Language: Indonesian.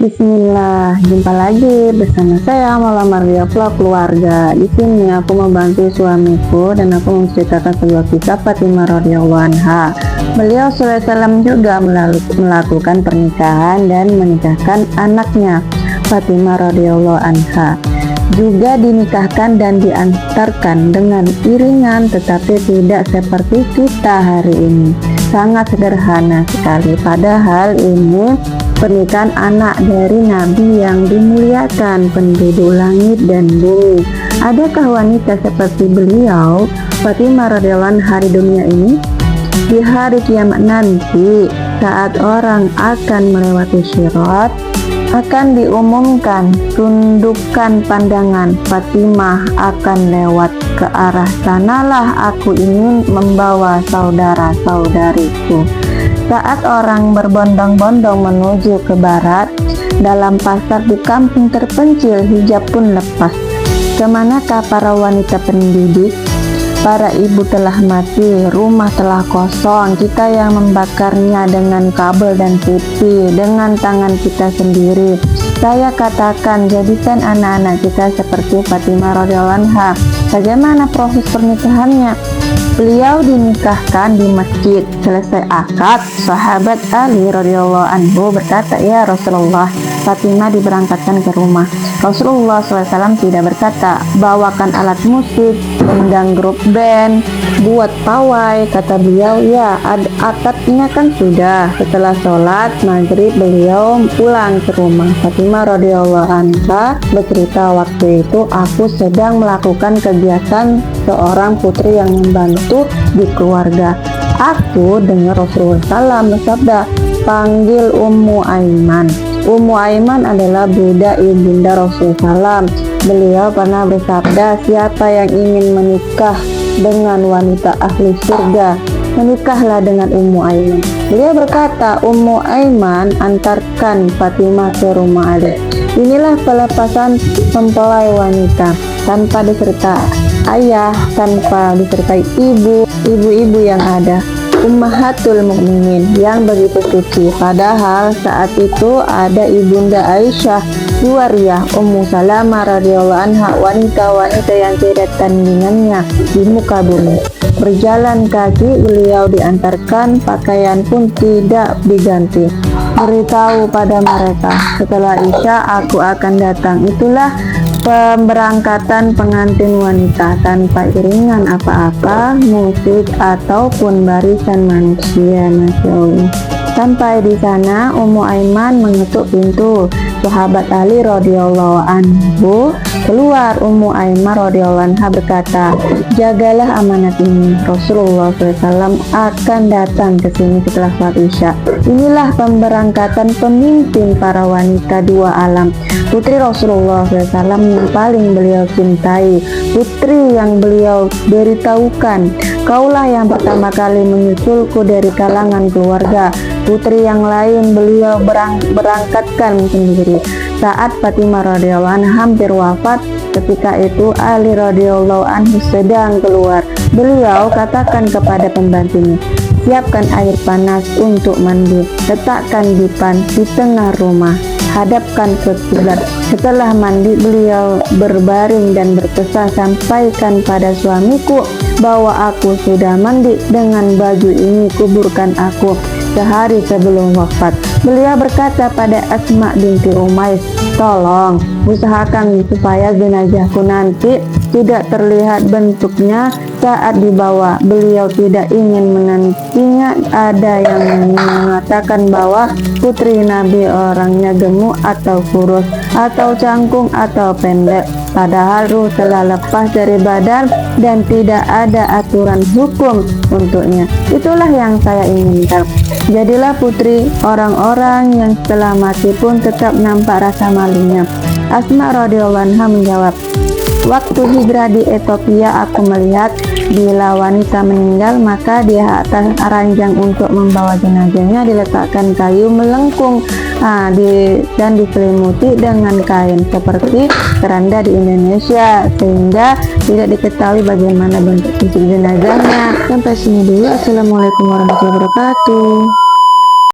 Bismillah, jumpa lagi bersama saya Mala Maria Vlog Keluarga. Di sini aku membantu suamiku dan aku menceritakan sebuah kisah Fatimah radhiyallahu anha. Beliau SAW juga melakukan pernikahan dan menikahkan anaknya Fatimah radhiyallahu anha. Juga dinikahkan dan diantarkan dengan iringan, tetapi tidak seperti kita hari ini. Sangat sederhana sekali, padahal ini pernikahan anak dari Nabi yang dimuliakan, penduduk langit dan bumi. Adakah wanita seperti beliau, Fatimah radhiyallahu anha, hari dunia ini? Di hari kiamat nanti, saat orang akan melewati Sirat, akan diumumkan tundukkan pandangan, Fatimah akan lewat ke arah sanalah aku ingin membawa saudara-saudariku. Saat orang berbondong-bondong menuju ke barat, dalam pasar di kampung terpencil hijab pun lepas. Kemanakah para wanita pendidik? Para ibu telah mati, rumah telah kosong, kita yang membakarnya dengan kabel dan pipi, dengan tangan kita sendiri. Saya katakan, jadikan anak-anak kita seperti Fatimah radhiyallahu anha. Bagaimana proses pernikahannya? Beliau dinikahkan di masjid. Selesai akad, sahabat Ali radhiyallahu anhu berkata, "Ya Rasulullah, Fatimah diberangkatkan ke rumah." Rasulullah SAW tidak berkata, "Bawakan alat musik, undang grup band, buat pawai." Kata beliau, "Ya, akadnya kan sudah." Setelah sholat maghrib beliau pulang ke rumah. Fatimah radhiyallahu anha bercerita, "Waktu itu aku sedang melakukan kegiatan seorang putri yang membantu di keluarga. Aku dengar Rasulullah SAW bersabda, 'Panggil Ummu Aiman.'" Ummu Aiman adalah budak ibunda Rasulullah SAW. Beliau pernah bersabda, "Siapa yang ingin menikah dengan wanita ahli surga, menikahlah dengan Ummu Aiman." Beliau berkata, "Ummu Aiman antarkan Fatimah ke rumah Ali." Inilah pelepasan mempelai wanita tanpa disertai ayah, tanpa disertai ibu-ibu yang ada, Ummahatul Mukminin yang begitu suci. Padahal saat itu ada ibunda Aisyah, Juwariyah, Ummu Salamah radhiyallahu anha, wanita-wanita yang tidak tandingannya di muka bumi. Berjalan kaki beliau diantarkan, pakaian pun tidak diganti. Beritahu pada mereka, setelah Isya aku akan datang. Itulah pemberangkatan pengantin wanita tanpa iringan apa-apa, musik ataupun barisan manusia. Masya Allah. Sampai di sana Ummu Aiman mengetuk pintu. Sahabat Ali radhiyallahu anhu keluar. Ummu Aiman radhiyallahu anha berkata, "Jagalah amanat ini. Rasulullah SAW akan datang ke sini setelah salat Isya." Inilah pemberangkatan pemimpin para wanita dua alam. Putri Rasulullah SAW yang paling beliau cintai, putri yang beliau beritahukan, "Kaulah yang pertama kali menyusulku dari kalangan keluarga." Putri yang lain beliau berangkatkan sendiri. Saat Fatimah radhiyallahu anha hampir wafat, ketika itu Ali radhiyallahu anhu sedang keluar. Beliau katakan kepada pembantunya, "Siapkan air panas untuk mandi, letakkan dipan di tengah rumah, hadapkan ke kiblat." Setelah mandi beliau berbaring dan berpesan, "Sampaikan pada suamiku bahwa aku sudah mandi dengan baju ini, kuburkan aku sehari sebelum wafat." Beliau berkata pada Asma binti Umais, "Tolong usahakan supaya jenazahku nanti tidak terlihat bentuknya saat dibawa." Beliau tidak ingin menantinya. Ada yang mengatakan bahwa putri Nabi orangnya gemuk atau kurus atau cangkung atau pendek, padahal ruh telah lepas dari badan dan tidak ada aturan hukum untuknya. Itulah yang saya inginkan. Jadilah putri orang-orang yang setelah mati pun tetap nampak rasa malunya. Asma radhiyallahu anha menjawab, "Waktu hijrah di Ethiopia aku melihat bila wanita meninggal maka di atas ranjang untuk membawa jenazahnya diletakkan kayu melengkung dan diselimuti dengan kain seperti keranda di Indonesia, sehingga tidak diketahui bagaimana bentuk fisik jenazahnya." Sampai sini dulu. Assalamualaikum warahmatullahi wabarakatuh.